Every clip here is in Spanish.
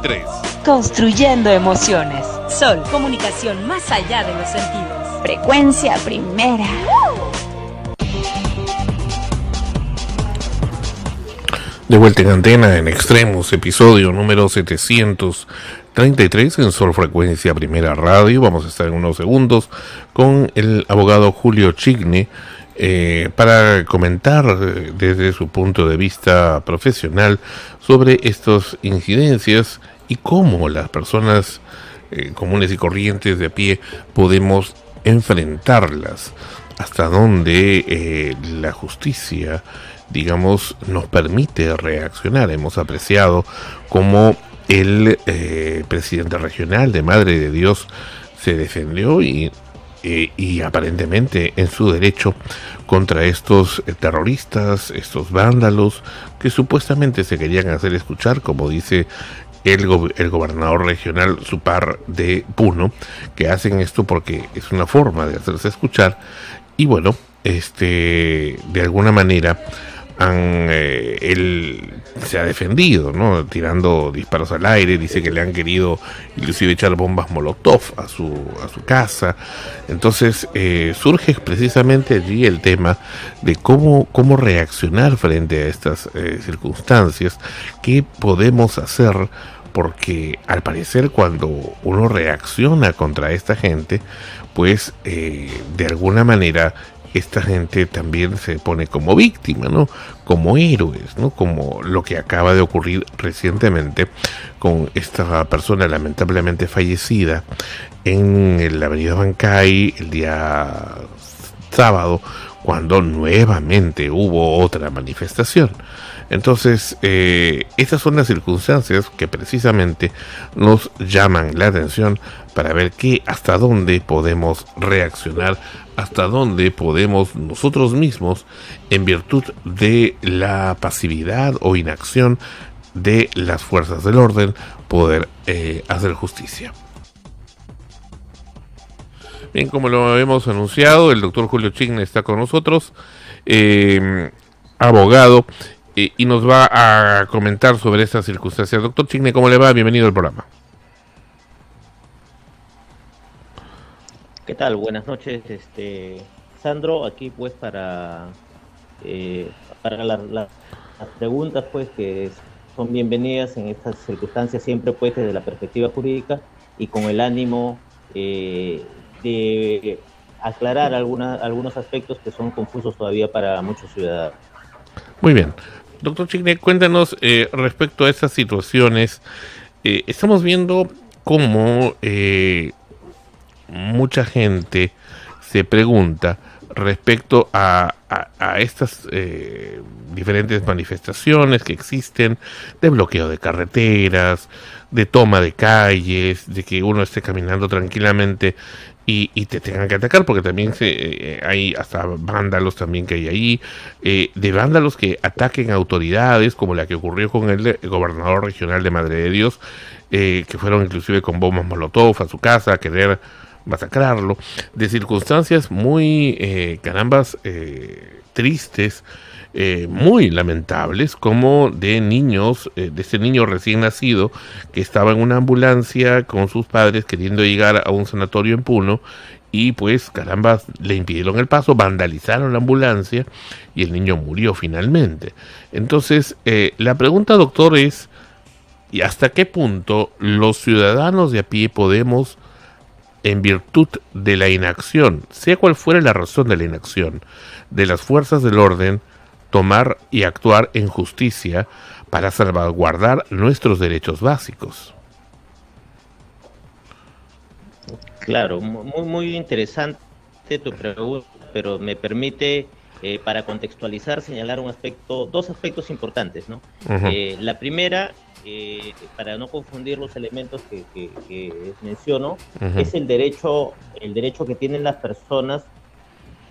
3. Construyendo emociones. Sol, comunicación más allá de los sentidos. Frecuencia primera. De vuelta en antena en Extremos, episodio número 733 en Sol Frecuencia Primera Radio. Vamos a estar en unos segundos con el abogado Julio Chigne para comentar desde su punto de vista profesional sobre estas incidencias y cómo las personas comunes y corrientes de a pie podemos enfrentarlas, hasta dónde la justicia, digamos, nos permite reaccionar. Hemos apreciado cómo el presidente regional de Madre de Dios se defendió y aparentemente en su derecho contra estos terroristas, estos vándalos que supuestamente se querían hacer escuchar, como dice el gobernador regional Supar de Puno, que hacen esto porque es una forma de hacerse escuchar. Y bueno, de alguna manera él se ha defendido, ¿no? Tirando disparos al aire. Dice que le han querido inclusive echar bombas Molotov a su casa. Entonces surge precisamente allí el tema de cómo reaccionar frente a estas circunstancias, qué podemos hacer, porque al parecer cuando uno reacciona contra esta gente, pues de alguna manera esta gente también se pone como víctima, ¿no? Como héroes, ¿no? Como lo que acaba de ocurrir recientemente con esta persona lamentablemente fallecida en la avenida Bancay el día sábado, cuando nuevamente hubo otra manifestación. Entonces, estas son las circunstancias que precisamente nos llaman la atención para ver hasta dónde podemos reaccionar, hasta dónde podemos nosotros mismos, en virtud de la pasividad o inacción de las fuerzas del orden, poder hacer justicia. Bien, como lo hemos anunciado, el doctor Julio Chigne está con nosotros, abogado, y nos va a comentar sobre estas circunstancias. Doctor Chigne, ¿cómo le va? Bienvenido al programa. ¿Qué tal? Buenas noches, Sandro, aquí pues para las preguntas pues que son bienvenidas en estas circunstancias, siempre pues desde la perspectiva jurídica y con el ánimo de aclarar algunos aspectos que son confusos todavía para muchos ciudadanos. Muy bien. Doctor Chigne, cuéntanos respecto a estas situaciones. Estamos viendo cómo mucha gente se pregunta respecto a estas diferentes manifestaciones que existen, de bloqueo de carreteras, de toma de calles, de que uno esté caminando tranquilamente y te tengan que atacar, porque también hay hasta vándalos también que hay ahí, de vándalos que ataquen a autoridades, como la que ocurrió con el gobernador regional de Madre de Dios, que fueron inclusive con bombas Molotov a su casa a querer masacrarlo, de circunstancias muy tristes, muy lamentables, como de niños, de este niño recién nacido que estaba en una ambulancia con sus padres queriendo llegar a un sanatorio en Puno, y pues le impidieron el paso, vandalizaron la ambulancia y el niño murió finalmente. Entonces la pregunta, doctor, es ¿y hasta qué punto los ciudadanos de a pie podemos, en virtud de la inacción, sea cual fuera la razón de la inacción, de las fuerzas del orden, tomar y actuar en justicia para salvaguardar nuestros derechos básicos? Claro, muy interesante tu pregunta, pero me permite, para contextualizar, señalar dos aspectos importantes, ¿no? Uh-huh. La primera, para no confundir los elementos que menciono, uh-huh, es el derecho que tienen las personas,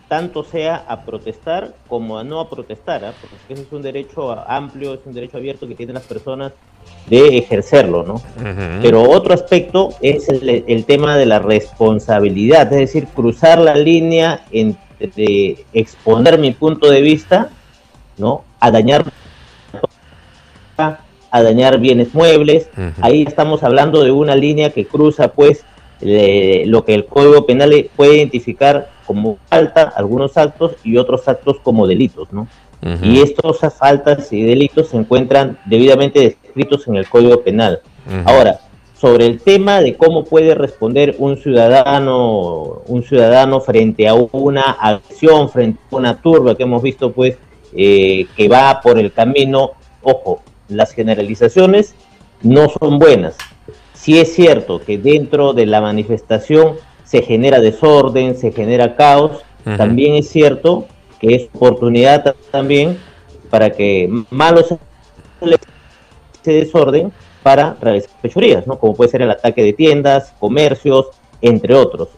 tanto sea a protestar como a no a protestar, ¿eh? Porque ese es un derecho amplio, es un derecho abierto que tienen las personas de ejercerlo, ¿no? Uh-huh. Pero otro aspecto es el tema de la responsabilidad, es decir, cruzar la línea entre exponer mi punto de vista, ¿no?, a dañar a dañar bienes muebles. Ahí estamos hablando de una línea que cruza pues lo que el Código Penal puede identificar como falta, algunos actos, y otros actos como delitos, ¿no? Y estos faltas y delitos se encuentran debidamente descritos en el Código Penal. Ahora, sobre el tema de cómo puede responder un ciudadano frente a una acción, frente a una turba que hemos visto pues que va por el camino, ojo, las generalizaciones no son buenas. Sí es cierto que dentro de la manifestación se genera desorden, se genera caos, también es cierto que es oportunidad también para que malos ese desorden para realizar fechorías, ¿no? Como puede ser el ataque de tiendas, comercios, entre otros.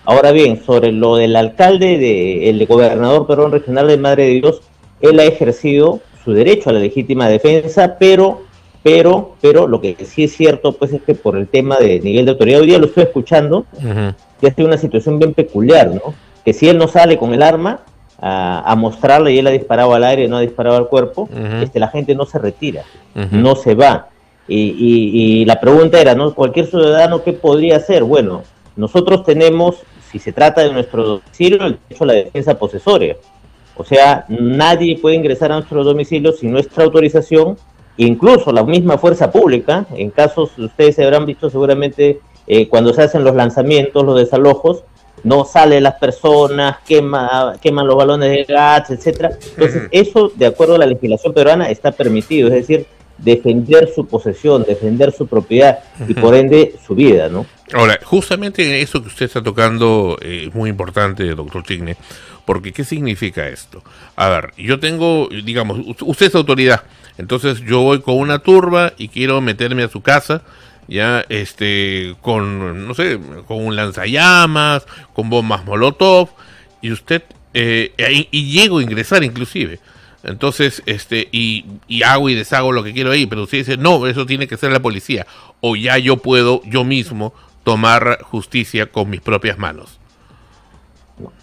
Ahora bien, sobre lo del alcalde, el gobernador, regional de Madre de Dios, él ha ejercido su derecho a la legítima defensa, pero lo que sí es cierto, pues, es que por el tema de nivel de autoridad, hoy día lo estoy escuchando, que es una situación bien peculiar, ¿no? Que si él no sale con el arma a mostrarle y él ha disparado al aire, no ha disparado al cuerpo, la gente no se retira, no se va. Y la pregunta era, ¿no? Cualquier ciudadano, ¿qué podría hacer? Bueno, nosotros tenemos, si se trata de nuestro domicilio, el derecho a la defensa posesoria. O sea, nadie puede ingresar a nuestro domicilio sin nuestra autorización, incluso la misma fuerza pública, en casos, ustedes se habrán visto seguramente, cuando se hacen los lanzamientos, los desalojos, no salen las personas, queman los balones de gas, etcétera. Entonces, eso, de acuerdo a la legislación peruana, está permitido, es decir, defender su posesión, defender su propiedad y por ende su vida, ¿no? Ahora, justamente eso que usted está tocando es muy importante, doctor Chigne, porque ¿qué significa esto? A ver, yo tengo, digamos, usted es autoridad, entonces yo voy con una turba y quiero meterme a su casa, ya, con, no sé, con un lanzallamas, con bombas Molotov, y usted, y llego a ingresar inclusive. Entonces, y hago y deshago lo que quiero ahí, pero usted dice, no, eso tiene que ser la policía, o ya yo puedo, yo mismo, tomar justicia con mis propias manos.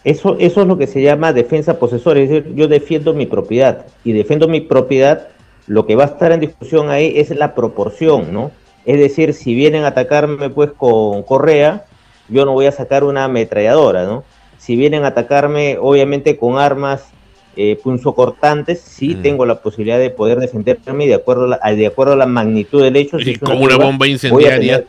Eso es lo que se llama defensa posesoria, es decir, yo defiendo mi propiedad, y defiendo mi propiedad, lo que va a estar en discusión ahí es la proporción, ¿no? Es decir, si vienen a atacarme pues con correa, yo no voy a sacar una ametralladora, ¿no? Si vienen a atacarme, obviamente, con armas punzocortantes, sí tengo la posibilidad de poder defenderme de acuerdo a la magnitud del hecho. Y como una bomba incendiaria.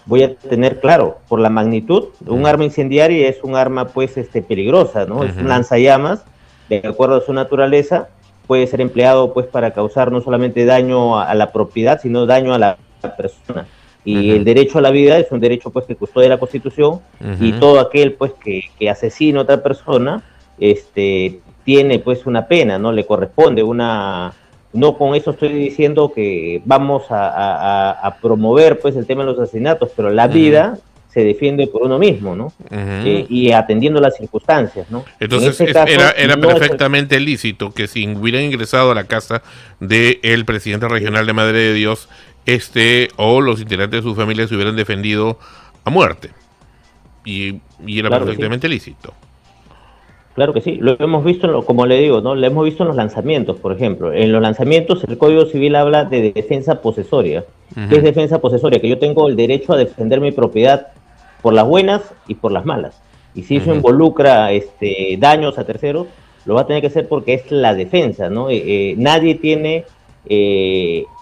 Voy a tener, claro, por la magnitud, un arma incendiaria es un arma pues peligrosa, ¿no? Es un lanzallamas, de acuerdo a su naturaleza, puede ser empleado pues para causar no solamente daño a la propiedad, sino daño a la persona. Y el derecho a la vida es un derecho pues que custodia la Constitución, y todo aquel pues que asesina a otra persona tiene pues una pena, ¿no? Le corresponde una... No con eso estoy diciendo que vamos a promover pues el tema de los asesinatos, pero la vida se defiende por uno mismo, ¿no? Y atendiendo las circunstancias, ¿no? Entonces era perfectamente lícito que si hubieran ingresado a la casa del presidente regional de Madre de Dios, o los integrantes de su familia se hubieran defendido a muerte. Y era claro, perfectamente lícito. Claro que sí, lo hemos visto, como le digo, ¿no? Lo hemos visto en los lanzamientos, por ejemplo. En los lanzamientos el Código Civil habla de defensa posesoria. ¿Qué es defensa posesoria? Que yo tengo el derecho a defender mi propiedad por las buenas y por las malas. Y si eso involucra daños a terceros, lo va a tener que hacer porque es la defensa, ¿no? Nadie tiene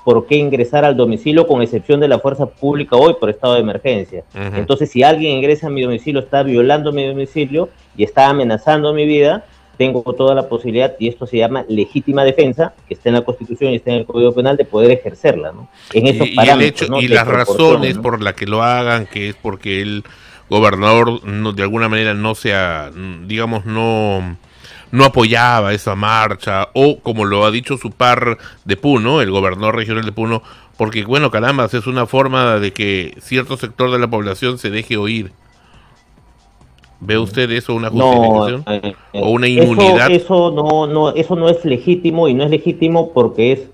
por qué ingresar al domicilio, con excepción de la fuerza pública hoy por estado de emergencia. Entonces, si alguien ingresa a mi domicilio, está violando mi domicilio y está amenazando mi vida, tengo toda la posibilidad, y esto se llama legítima defensa, que está en la Constitución y está en el Código Penal, de poder ejercerla, ¿no? En esos parámetros, ¿no? Y las razones, ¿no?, por las que lo hagan, que es porque el gobernador de alguna manera no apoyaba esa marcha, o como lo ha dicho su par de Puno, el gobernador regional de Puno, porque bueno, caramba, es una forma de que cierto sector de la población se deje oír. ¿Ve usted eso una justificación? ¿O una inmunidad? Eso no es legítimo, y no es legítimo porque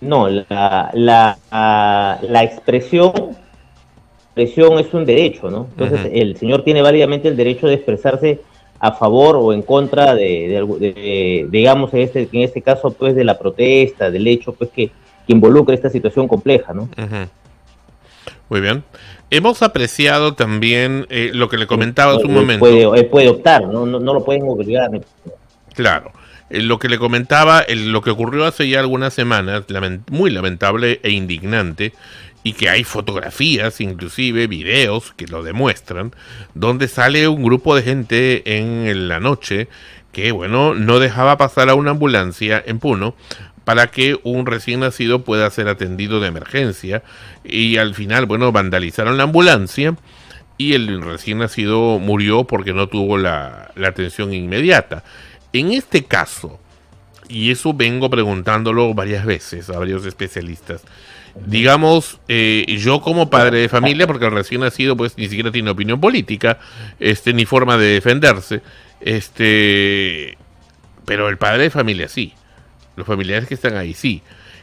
la expresión es un derecho, ¿no? Entonces el señor tiene válidamente el derecho de expresarse a favor o en contra digamos, en este caso, pues, de la protesta, del hecho, pues, que involucra esta situación compleja, ¿no? Uh-huh. Muy bien. Hemos apreciado también lo que le comentaba hace un momento. Puede optar, no lo pueden obligar. Claro. Lo que le comentaba, lo que ocurrió hace ya algunas semanas, muy lamentable e indignante, y que hay fotografías, inclusive videos que lo demuestran, donde sale un grupo de gente en la noche que, bueno, no dejaba pasar a una ambulancia en Puno para que un recién nacido pueda ser atendido de emergencia, y al final, bueno, vandalizaron la ambulancia y el recién nacido murió porque no tuvo la atención inmediata. En este caso, y eso vengo preguntándolo varias veces a varios especialistas, digamos, yo como padre de familia, porque el recién nacido pues ni siquiera tiene opinión política, ni forma de defenderse, pero el padre de familia sí, los familiares que están ahí sí.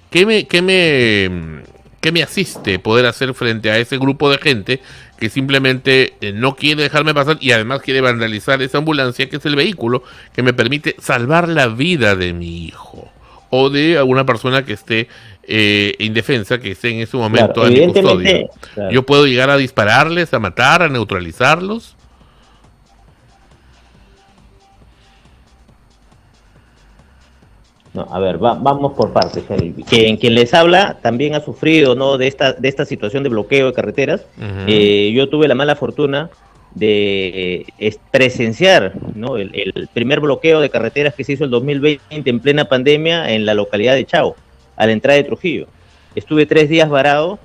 ¿Qué me asiste poder hacer frente a ese grupo de gente que simplemente no quiere dejarme pasar y además quiere vandalizar esa ambulancia, que es el vehículo que me permite salvar la vida de mi hijo o de alguna persona que esté indefensa, que esté en ese momento, claro, a mi custodia? Claro. ¿Yo puedo llegar a dispararles, a matar, a neutralizarlos? No, a ver, vamos por partes. Quien les habla también ha sufrido, ¿no?, de esta situación de bloqueo de carreteras. Uh-huh. Yo tuve la mala fortuna de presenciar, ¿no?, el primer bloqueo de carreteras que se hizo el 2020 en plena pandemia en la localidad de Chao, a la entrada de Trujillo. Estuve 3 días varado,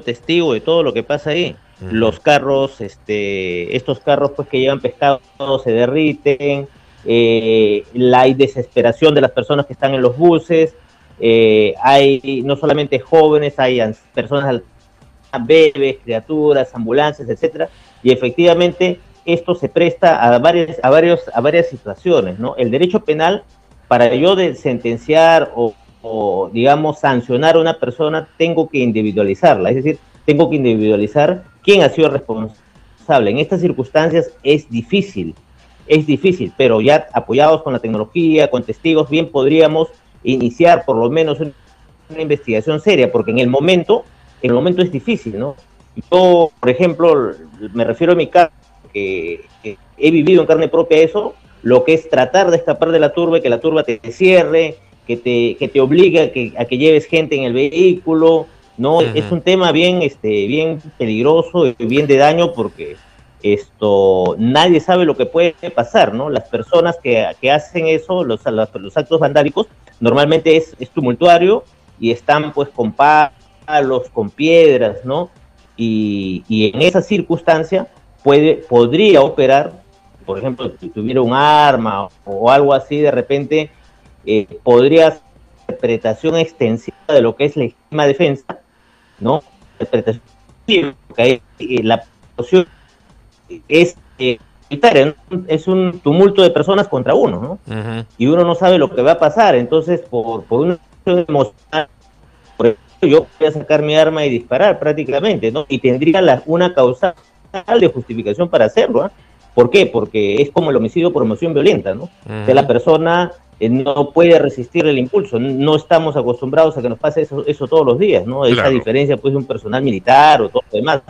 testigo de todo lo que pasa ahí. Uh-huh. Los carros, estos carros pues que llevan pescado se derriten. La desesperación de las personas que están en los buses, hay no solamente jóvenes, hay personas, bebés, criaturas, ambulancias, etcétera, y efectivamente esto se presta a varias situaciones, ¿no? El derecho penal, para yo sentenciar o digamos sancionar a una persona, tengo que individualizarla, es decir, tengo que individualizar quién ha sido responsable. En estas circunstancias es difícil, pero ya apoyados con la tecnología, con testigos, bien podríamos iniciar por lo menos una investigación seria, porque en el momento es difícil, ¿no? Yo, por ejemplo, me refiero a mi caso, que he vivido en carne propia eso, lo que es tratar de escapar de la turba, que la turba te cierre, que te obligue a que lleves gente en el vehículo, ¿no? Uh-huh. Es un tema bien peligroso y bien de daño, porque nadie sabe lo que puede pasar, ¿no? Las personas que hacen eso, los actos vandálicos, normalmente es tumultuario y están pues con palos, con piedras, ¿no? Y en esa circunstancia podría operar, por ejemplo, si tuviera un arma o algo así, de repente podría ser interpretación extensiva de lo que es legítima defensa, ¿no? Interpretación, porque la situación es un tumulto de personas contra uno, ¿no? Uh-huh. Y uno no sabe lo que va a pasar, entonces por una emocional, por ejemplo, yo voy a sacar mi arma y disparar prácticamente, ¿no? Y tendría una causal de justificación para hacerlo, ¿eh? ¿Por qué? Porque es como el homicidio por emoción violenta, ¿no? Uh-huh. O sea, la persona no puede resistir el impulso, no estamos acostumbrados a que nos pase eso todos los días, ¿no? Claro. Esa diferencia pues de un personal militar o todo lo demás,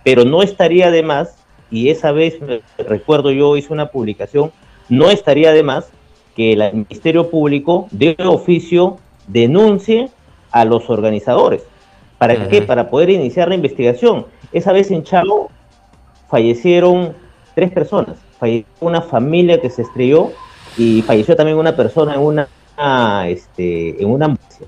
pero no estaría de más. Y esa vez, recuerdo, yo hice una publicación, no estaría de más que el Ministerio Público de oficio denuncie a los organizadores. ¿Para uh-huh. qué? Para poder iniciar la investigación. Esa vez en Chao fallecieron 3 personas. Falleció una familia que se estrelló y falleció también una persona en una ambulancia,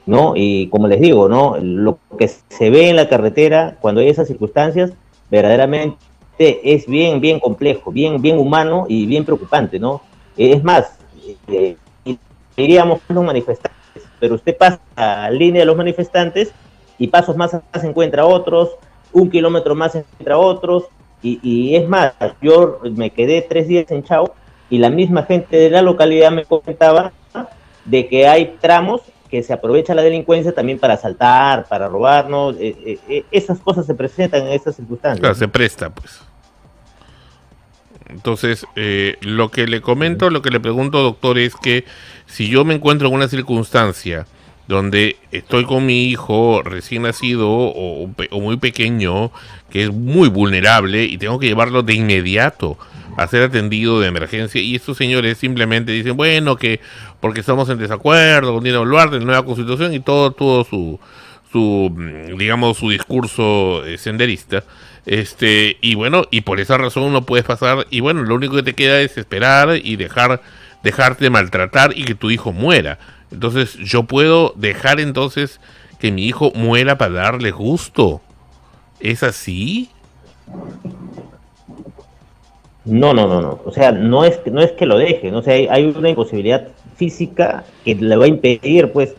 ¿no? Y como les digo, ¿no?, lo que se ve en la carretera cuando hay esas circunstancias, verdaderamente es bien complejo, bien humano y bien preocupante, ¿no? Es más, diríamos los manifestantes, pero usted pasa a la línea de los manifestantes y pasos más atrás se encuentra otros, 1 kilómetro más se encuentra otros, y es más, yo me quedé 3 días en Chao y la misma gente de la localidad me comentaba de que hay tramos que se aprovecha la delincuencia también para asaltar, para robarnos. Esas cosas se presentan en estas circunstancias. Claro, se presta, pues. Entonces, lo que le comento, lo que le pregunto, doctor, es que si yo me encuentro en una circunstancia donde estoy con mi hijo recién nacido o muy pequeño, que es muy vulnerable y tengo que llevarlo de inmediato a ser atendido de emergencia, y estos señores simplemente dicen, bueno, que porque estamos en desacuerdo con Dina Boluarte, la nueva constitución y todo su digamos, su discurso senderista, y bueno, y por esa razón no puedes pasar, y bueno, lo único que te queda es esperar y dejarte maltratar y que tu hijo muera. Entonces, yo puedo dejar entonces que mi hijo muera para darle gusto. ¿Es así? No, no, no, no. O sea, no es que lo dejen. O sea, hay una imposibilidad física que le va a impedir, pues,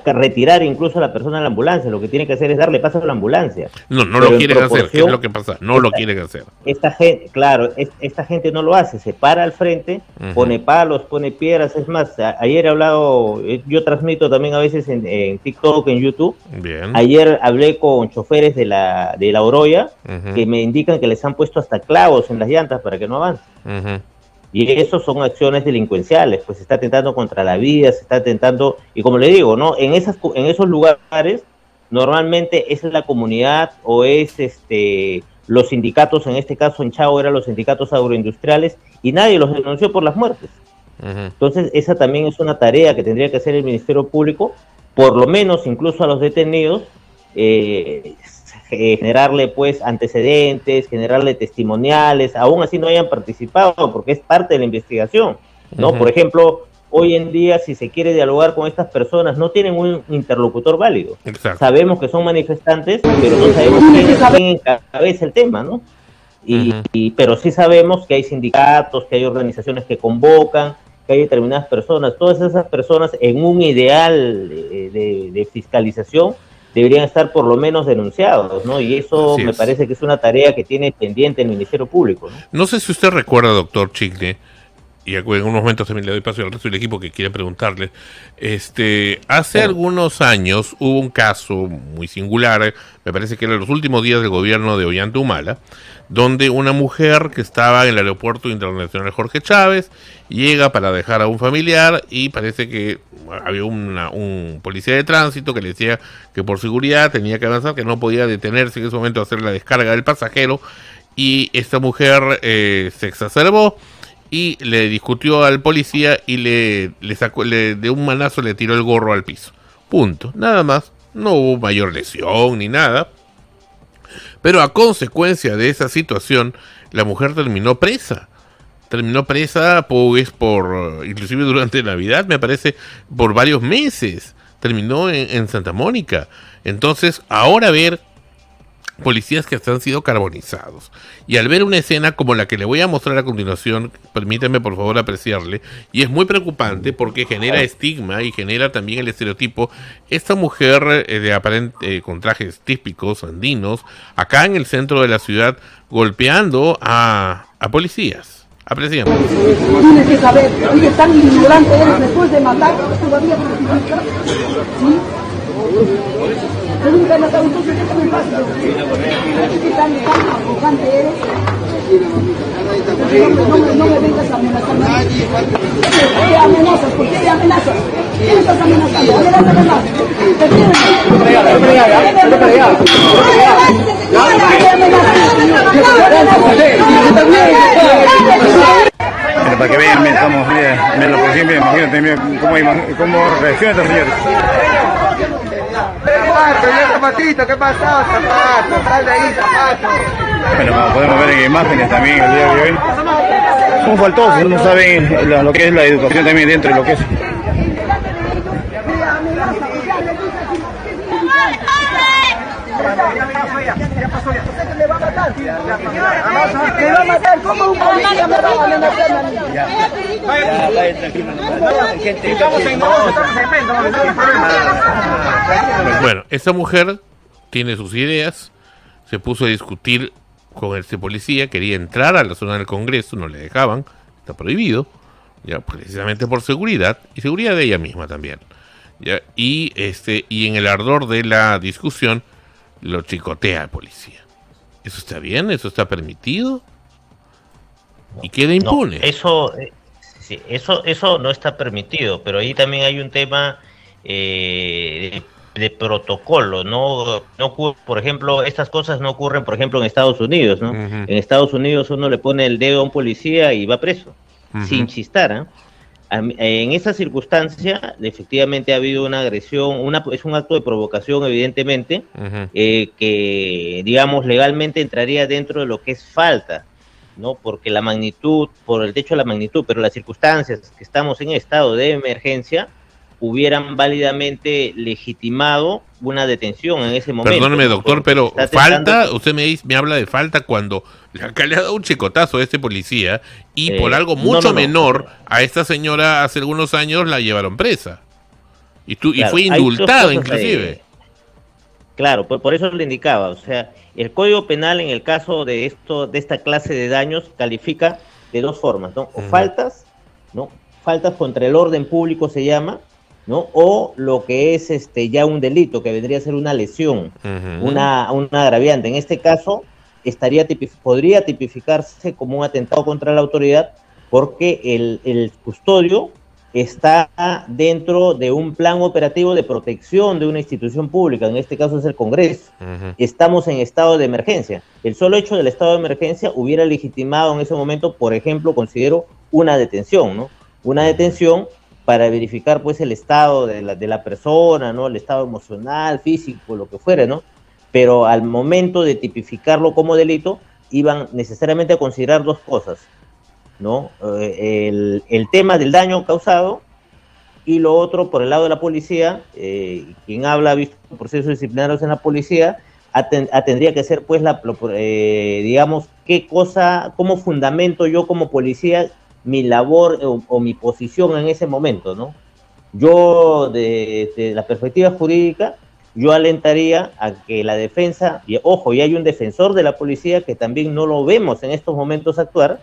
retirar incluso a la persona de la ambulancia. Lo que tiene que hacer es darle paso a la ambulancia. No lo quieren hacer. ¿Qué es lo que pasa? No lo quieren hacer. Esta gente, claro, esta gente no lo hace. Se para al frente, pone palos, pone piedras. Es más, ayer he hablado, yo transmito también a veces en TikTok, en YouTube. Bien. Ayer hablé con choferes de la Oroya que me indican que les han puesto hasta clavos en las llantas para que no avancen. Y eso son acciones delincuenciales, pues se está atentando contra la vida, se está atentando, y como le digo, ¿no? En esos lugares, normalmente es la comunidad o es los sindicatos, en este caso en Chao eran los sindicatos agroindustriales, y nadie los denunció por las muertes. Entonces, esa también es una tarea que tendría que hacer el Ministerio Público, por lo menos incluso a los detenidos, generarle pues antecedentes, generarle testimoniales, aún así no hayan participado, porque es parte de la investigación, ¿no? Por ejemplo, hoy en día, si se quiere dialogar con estas personas, no tienen un interlocutor válido. Exacto. Sabemos que son manifestantes, pero no sabemos quién encabeza el tema, ¿no? Pero sí sabemos que hay sindicatos, que hay organizaciones que convocan, que hay determinadas personas. Todas esas personas, en un ideal de fiscalización, deberían estar por lo menos denunciados, ¿no? Y eso me parece que es una tarea que tiene pendiente el Ministerio Público, ¿no? No sé si usted recuerda, doctor Chicle, y en unos momentos también le doy paso al resto del equipo que quiere preguntarle, hace algunos años hubo un caso muy singular, me parece que era en los últimos días del gobierno de Ollanta Humala, donde una mujer que estaba en el aeropuerto internacional Jorge Chávez llega para dejar a un familiar y parece que había un policía de tránsito que le decía que por seguridad tenía que avanzar, que no podía detenerse en ese momento a hacer la descarga del pasajero, y esta mujer se exacerbó y le discutió al policía y le sacó, de un manazo le tiró el gorro al piso. Punto. Nada más. No hubo mayor lesión ni nada. Pero a consecuencia de esa situación, la mujer terminó presa. Terminó presa, pues, inclusive durante Navidad, me parece, por varios meses. Terminó en Santa Mónica. Entonces, ahora ver policías que hasta han sido carbonizados. Y al ver una escena como la que le voy a mostrar a continuación, permítame por favor apreciarle, y es muy preocupante porque genera estigma y genera también el estereotipo. Esta mujer con trajes típicos andinos, acá en el centro de la ciudad, golpeando a policías. Apreciamos. Tienes que saber, oye, tan ignorante eres después de matar, todavía ¿sí? Nunca he matado, entonces ¿qué me pasa? ¿Qué tan arrogante eres? No me vengas a amenazar. ¿Por qué amenazas? ¿Por qué amenazas? ¿Qué me estás amenazando? Amenázame más. Para que vean, estamos viendo por siempre, imagínate cómo reacciona esta señora. Zapatito, ¿qué pasó? Zapato, sal de ahí, zapato. Bueno, como podemos ver en imágenes también el día de hoy, son faltosos, no saben lo que es la educación también dentro de lo que es. Ya pasó, ya. Me va a matar. Me va a matar. ¿Cómo un policía me va a amenazar a mí? Vaya, tranquilo. Bueno, esta mujer tiene sus ideas, se puso a discutir con este policía, quería entrar a la zona del Congreso, no le dejaban, está prohibido, ya precisamente por seguridad, y seguridad de ella misma también. ¿Ya? Y en el ardor de la discusión lo chicotea al policía. ¿Eso está bien? ¿Eso está permitido? y queda impune. No, eso, sí, eso no está permitido, pero ahí también hay un tema de protocolo, no ocurre, por ejemplo, estas cosas no ocurren, por ejemplo, en Estados Unidos, ¿no? En Estados Unidos uno le pone el dedo a un policía y va preso, sin chistar, ¿eh? En esa circunstancia, efectivamente ha habido una agresión, es un acto de provocación, evidentemente, que, digamos, legalmente entraría dentro de lo que es falta, ¿no? Porque la magnitud, por el techo de la magnitud, pero las circunstancias que estamos en estado de emergencia, hubieran válidamente legitimado una detención en ese momento. Perdóneme, doctor, pero falta, usted me habla de falta cuando acá le ha dado un chicotazo a este policía y por algo mucho menor a esta señora hace algunos años la llevaron presa y fue indultada inclusive. Claro, por eso le indicaba, o sea, el Código Penal en el caso de esta clase de daños califica de dos formas, ¿no? O faltas, ¿no? Faltas contra el orden público se llama, ¿no? O lo que es ya un delito, que vendría a ser una lesión, una agraviante. En este caso, podría tipificarse como un atentado contra la autoridad, porque el custodio está dentro de un plan operativo de protección de una institución pública, en este caso es el Congreso. Estamos en estado de emergencia. El solo hecho del estado de emergencia hubiera legitimado en ese momento, por ejemplo, considero una detención, ¿no? Una detención para verificar pues el estado de la persona, ¿no? El estado emocional, físico, lo que fuera, ¿no? Pero al momento de tipificarlo como delito, iban necesariamente a considerar dos cosas, ¿no? El tema del daño causado y lo otro por el lado de la policía, quien ha visto procesos disciplinarios en la policía, tendría que ser pues digamos, qué cosa, cómo fundamento yo como policía mi labor o mi posición en ese momento, ¿no? Yo, desde la perspectiva jurídica, yo alentaría a que la defensa, y ojo, y hay un defensor de la policía que también no lo vemos en estos momentos actuar,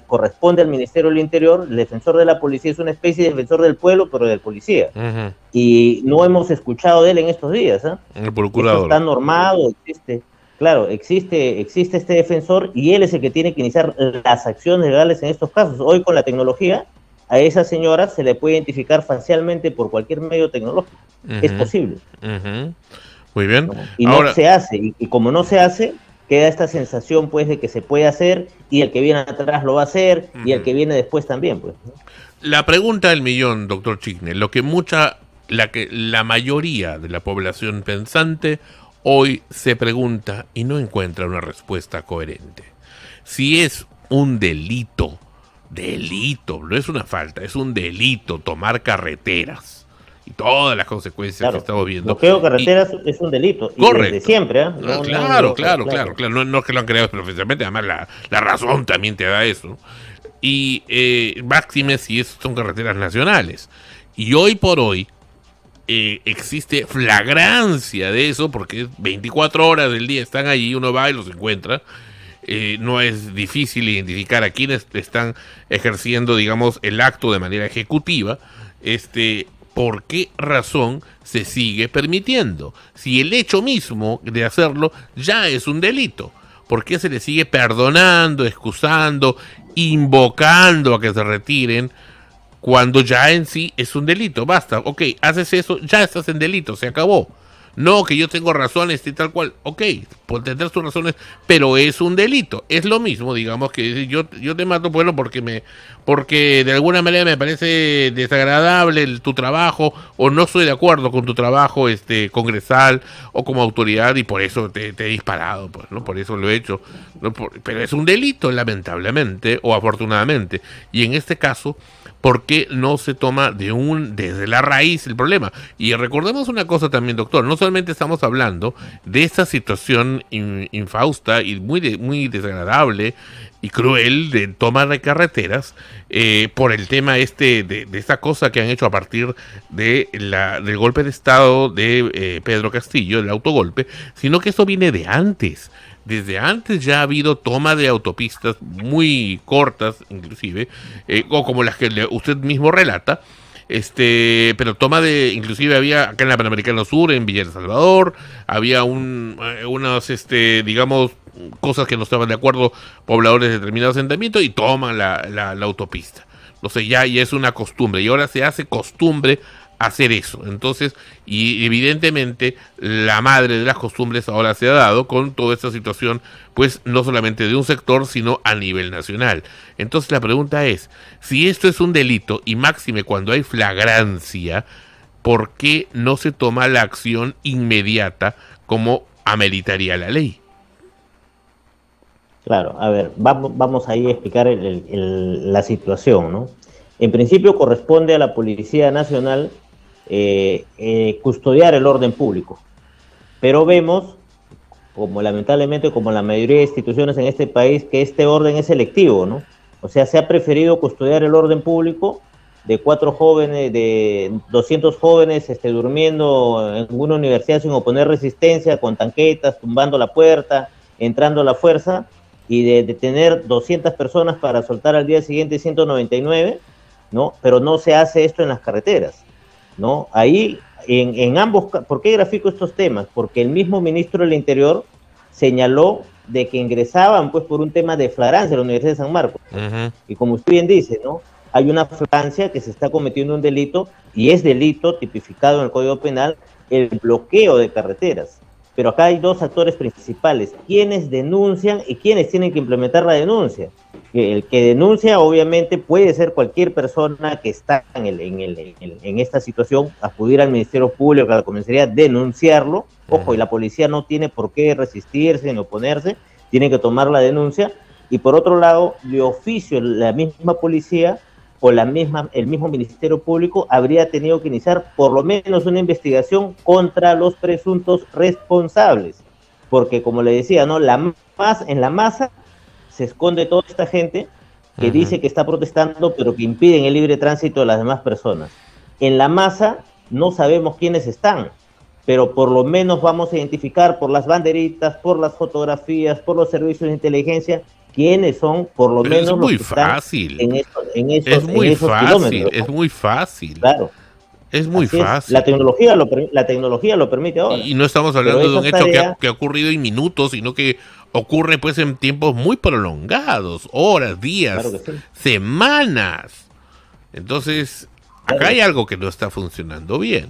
corresponde al Ministerio del Interior. El defensor de la policía es una especie de defensor del pueblo, pero del policía. Y no hemos escuchado de él en estos días, ¿eh? El procurador. Esto está normado, existe. Claro, existe este defensor y él es el que tiene que iniciar las acciones legales en estos casos. Hoy con la tecnología, a esa señora se le puede identificar facialmente por cualquier medio tecnológico. Es posible. Muy bien. ¿No? Y ahora no se hace, y como no se hace, queda esta sensación pues de que se puede hacer y el que viene atrás lo va a hacer y el que viene después también, pues, ¿no? La pregunta del millón, doctor Chigne, lo que la mayoría de la población pensante hoy se pregunta y no encuentra una respuesta coherente. Si es un delito, no es una falta, es un delito tomar carreteras y todas las consecuencias que estamos viendo. Bloqueo de carreteras es un delito. Correcto. Y desde siempre, ¿eh? Claro. No es que lo han creado específicamente, además la razón también te da eso. Y máxime si son carreteras nacionales. Y hoy por hoy, existe flagrancia de eso, porque 24 horas del día están allí, uno va y los encuentra. No es difícil identificar a quienes están ejerciendo, digamos, el acto de manera ejecutiva. ¿Por qué razón se sigue permitiendo? Si el hecho mismo de hacerlo ya es un delito, ¿por qué se le sigue perdonando, excusando, invocando a que se retiren, cuando ya en sí es un delito? Basta, ok, haces eso, ya estás en delito, se acabó. No, que yo tengo razones y tal cual, ok, por tener tus razones, pero es un delito. Es lo mismo, digamos, que yo te mato, pueblo, porque de alguna manera me parece desagradable tu trabajo, o no estoy de acuerdo con tu trabajo congresal o como autoridad, y por eso te he disparado, pues, ¿no? Por eso lo he hecho. ¿No? Pero es un delito, lamentablemente, o afortunadamente. Y en este caso, ¿por qué no se toma desde la raíz el problema? Y recordemos una cosa también, doctor, no solamente estamos hablando de esta situación infausta y muy desagradable y cruel de toma de carreteras, por el tema de esta cosa que han hecho a partir del golpe de estado de Pedro Castillo, el autogolpe, sino que esto viene de antes. Desde antes ya ha habido toma de autopistas muy cortas, inclusive, o como las que usted mismo relata, pero inclusive había acá en la Panamericano Sur, en Villa El Salvador, había unas, digamos, cosas que no estaban de acuerdo pobladores de determinados asentamientos y toman la autopista. No sé, ya es una costumbre y ahora se hace costumbre hacer eso. Entonces, y evidentemente la madre de las costumbres ahora se ha dado con toda esta situación, pues no solamente de un sector, sino a nivel nacional. Entonces la pregunta es, si esto es un delito y máxime cuando hay flagrancia, ¿por qué no se toma la acción inmediata como ameritaría la ley? Claro, a ver, vamos ahí a explicar la situación, ¿no? En principio corresponde a la Policía Nacional custodiar el orden público, pero vemos, como lamentablemente como la mayoría de instituciones en este país, que este orden es selectivo, ¿no? O sea, se ha preferido custodiar el orden público de 200 jóvenes durmiendo en una universidad sin oponer resistencia, con tanquetas, tumbando la puerta, entrando a la fuerza, y de tener 200 personas para soltar al día siguiente 199, ¿no? Pero no se hace esto en las carreteras, ¿no? Ahí, en ambos, ¿por qué grafico estos temas? Porque el mismo ministro del Interior señaló de que ingresaban, pues, por un tema de flagrancia a la Universidad de San Marcos. Y como usted bien dice, ¿no? Hay una flagrancia que se está cometiendo un delito, y es delito tipificado en el Código Penal, el bloqueo de carreteras. Pero acá hay dos actores principales, quienes denuncian y quienes tienen que implementar la denuncia. El que denuncia obviamente puede ser cualquier persona que está en esta situación, acudir al Ministerio Público, a la comisaría, denunciarlo. Ojo, y la policía no tiene por qué resistirse ni oponerse, tiene que tomar la denuncia. Y por otro lado, de oficio, la misma policía o el mismo Ministerio Público habría tenido que iniciar por lo menos una investigación contra los presuntos responsables, porque como le decía, ¿no? En la masa se esconde toda esta gente que dice que está protestando, pero que impiden el libre tránsito de las demás personas. En la masa no sabemos quiénes están, pero por lo menos vamos a identificar por las banderitas, por las fotografías, por los servicios de inteligencia, quiénes son, por lo menos, es muy los que fácil. Están en esos kilómetros. Es muy fácil. Claro. Es muy fácil. La tecnología lo permite ahora. Y no estamos hablando de un hecho que ha ocurrido en minutos, sino que ocurre pues en tiempos muy prolongados, horas, días, claro que sí, semanas. Entonces, acá hay algo que no está funcionando bien.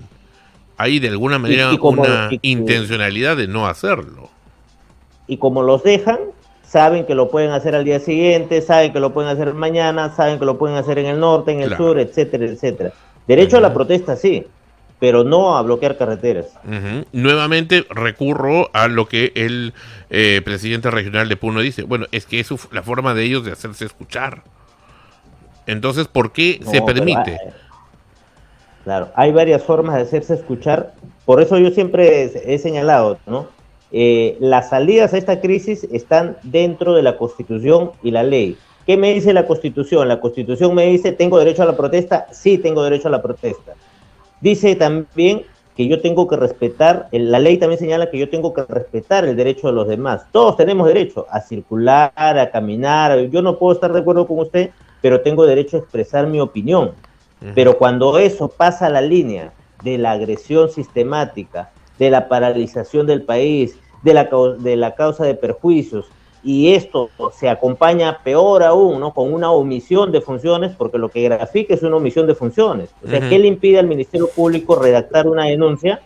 Hay de alguna manera una intencionalidad de no hacerlo. Y como los dejan, saben que lo pueden hacer al día siguiente, saben que lo pueden hacer mañana, saben que lo pueden hacer en el norte, en el sur, etcétera, etcétera. Derecho a la protesta, sí, pero no a bloquear carreteras. Nuevamente recurro a lo que el presidente regional de Puno dice. Bueno, es que es la forma de ellos de hacerse escuchar. Entonces, ¿por qué se permite? Claro, hay varias formas de hacerse escuchar. Por eso yo siempre he señalado, ¿no? Las salidas a esta crisis están dentro de la Constitución y la ley. ¿Qué me dice la Constitución? La Constitución me dice, ¿tengo derecho a la protesta? Sí, tengo derecho a la protesta. Dice también que yo tengo que respetar, la ley también señala que yo tengo que respetar el derecho de los demás. Todos tenemos derecho a circular, a caminar. Yo no puedo estar de acuerdo con usted, pero tengo derecho a expresar mi opinión. Pero cuando eso pasa la línea de la agresión sistemática, de la paralización del país, de la causa de perjuicios, y esto se acompaña peor aún, ¿no? Con una omisión de funciones, porque lo que grafica es una omisión de funciones. O sea, ¿qué le impide al Ministerio Público redactar una denuncia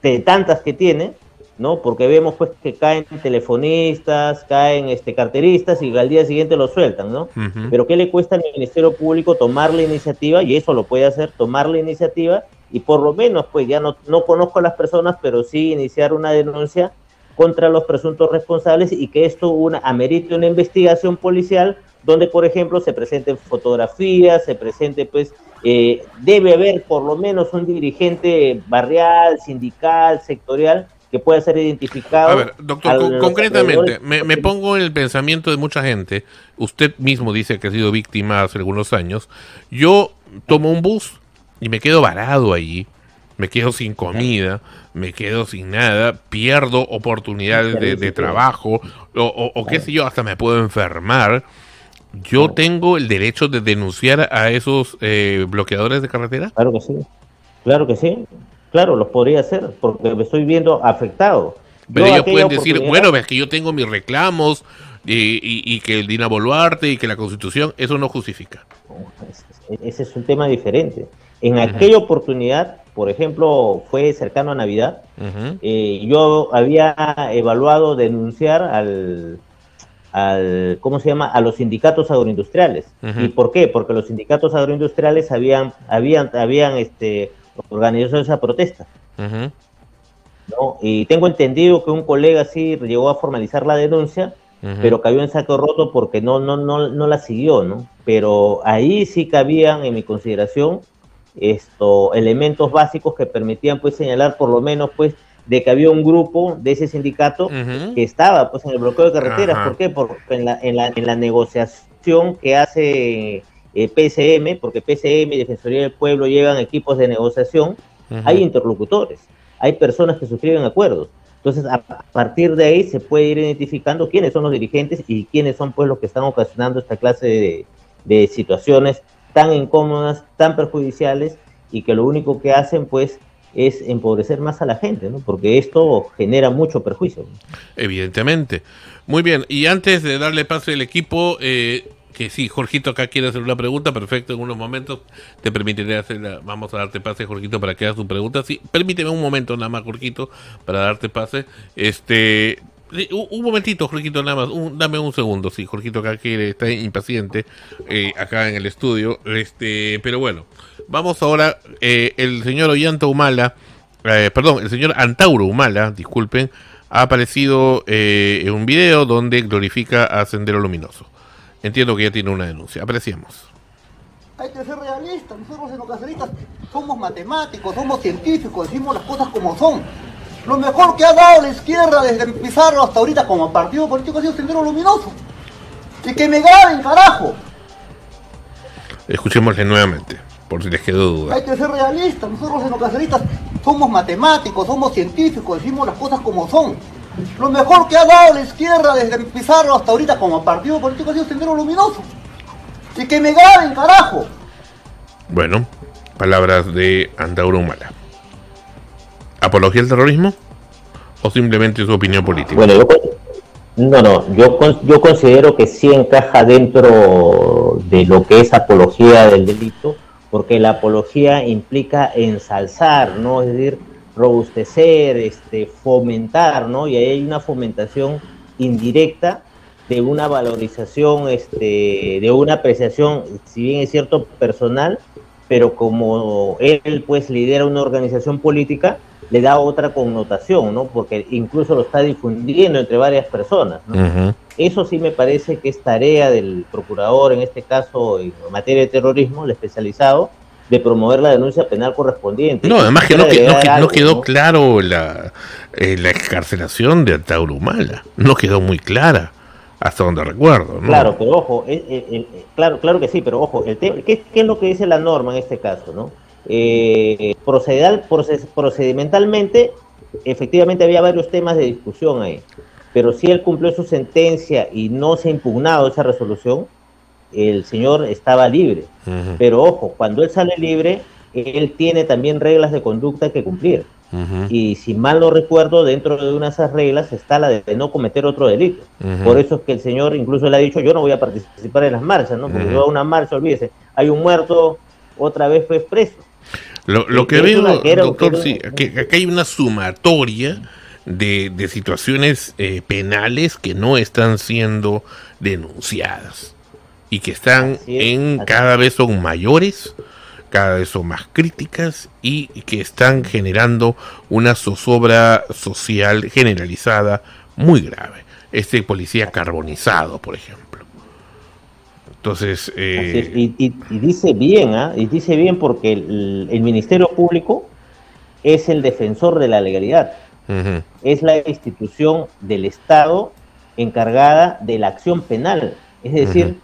de tantas que tiene, ¿no? Porque vemos pues que caen telefonistas, caen carteristas y al día siguiente lo sueltan, ¿no? Pero ¿qué le cuesta al Ministerio Público tomar la iniciativa? Y eso lo puede hacer, tomar la iniciativa, y por lo menos, pues ya no conozco a las personas, pero sí iniciar una denuncia contra los presuntos responsables, y que esto amerite una investigación policial donde, por ejemplo, se presenten fotografías, se presente, pues, debe haber por lo menos un dirigente barrial, sindical, sectorial, que pueda ser identificado. A ver, doctor, concretamente, me pongo en el pensamiento de mucha gente. Usted mismo dice que ha sido víctima hace algunos años. Yo tomo un bus y me quedo varado allí, me quedo sin comida, me quedo sin nada, pierdo oportunidades de trabajo, o qué sé yo, hasta me puedo enfermar, ¿Yo tengo el derecho de denunciar a esos bloqueadores de carretera? Claro que sí, claro que sí, claro, los podría hacer, porque me estoy viendo afectado. Pero ellos pueden decir, bueno, es que yo tengo mis reclamos y que el Dina Boluarte y que la Constitución, eso no justifica. Ese es un tema diferente. En aquella oportunidad, por ejemplo, fue cercano a Navidad, yo había evaluado denunciar ¿cómo se llama? A los sindicatos agroindustriales. ¿Y por qué? Porque los sindicatos agroindustriales habían organizado esa protesta. ¿No? Y tengo entendido que un colega sí llegó a formalizar la denuncia, pero cayó en saco roto porque no la siguió, ¿no? Pero ahí sí cabían, en mi consideración, elementos básicos que permitían pues señalar por lo menos pues de que había un grupo de ese sindicato que estaba pues en el bloqueo de carreteras. ¿Por qué? Porque en la negociación que hace PSM, porque PSM y Defensoría del Pueblo llevan equipos de negociación, hay interlocutores, hay personas que suscriben acuerdos. Entonces, a partir de ahí se puede ir identificando quiénes son los dirigentes y quiénes son pues los que están ocasionando esta clase de situaciones tan incómodas, tan perjudiciales, y que lo único que hacen pues es empobrecer más a la gente, ¿no? Porque esto genera mucho perjuicio, ¿no? Evidentemente. Muy bien, y antes de darle paso al equipo, que sí, Jorgito acá quiere hacer una pregunta, perfecto, en unos momentos te permitiré hacerla, vamos a darte pase, Jorgito, para que hagas tu pregunta. Sí, permíteme un momento nada más, Jorgito, para darte pase. Un momentito, Jorgito, nada más, dame un segundo, sí, Jorgito acá está impaciente, acá en el estudio, pero bueno, vamos ahora, el señor Ollanta Humala, el señor Antauro Humala, disculpen, ha aparecido en un video donde glorifica a Sendero Luminoso. Entiendo que ya tiene una denuncia, apreciamos. Hay que ser realistas, nosotros en los caceristas somos matemáticos, somos científicos, decimos las cosas como son. Lo mejor que ha dado la izquierda desde Pizarro hasta ahorita como partido político ha sido Sendero Luminoso. Y que me graben, carajo. Escuchémosle nuevamente, por si les quedó duda. Hay que ser realistas, nosotros en los caceristas somos matemáticos, somos científicos, decimos las cosas como son. Lo mejor que ha dado la izquierda desde Pizarro hasta ahorita como partido político ha sido Sendero Luminoso. Y que me graben, carajo. Bueno, palabras de Antauro Humala. ¿Apología al terrorismo? ¿O simplemente su opinión política? Bueno, yo considero que sí encaja dentro de lo que es apología del delito, porque la apología implica ensalzar, ¿no? Es decir, robustecer, fomentar, ¿no? Y ahí hay una fomentación indirecta de una valorización, de una apreciación, si bien es cierto, personal, pero como él pues lidera una organización política, le da otra connotación, ¿no? Porque incluso lo está difundiendo entre varias personas, ¿no? Eso sí me parece que es tarea del procurador, en este caso en materia de terrorismo, el especializado, de promover la denuncia penal correspondiente. No, además que no quedó claro la excarcelación de Antauro Humala, no quedó muy clara, hasta donde recuerdo, ¿no? Claro, pero ojo, claro que sí, pero ojo, ¿qué es lo que dice la norma en este caso, no? Procedimentalmente, efectivamente había varios temas de discusión ahí, pero si él cumplió su sentencia y no se ha impugnado esa resolución, el señor estaba libre. Pero ojo, cuando él sale libre, él tiene también reglas de conducta que cumplir. Y si mal no recuerdo, dentro de una de esas reglas está la de no cometer otro delito. Por eso es que el señor incluso le ha dicho, yo no voy a participar en las marchas, ¿no? Porque yo a una marcha, olvídese, hay un muerto, otra vez fue preso. Lo que veo, doctor, sí, que acá hay una sumatoria de situaciones penales que no están siendo denunciadas y que están cada vez son mayores, cada vez son más críticas y que están generando una zozobra social generalizada muy grave. Este policía carbonizado, por ejemplo. Entonces, y dice bien, y dice bien porque el Ministerio Público es el defensor de la legalidad, es la institución del Estado encargada de la acción penal, es decir,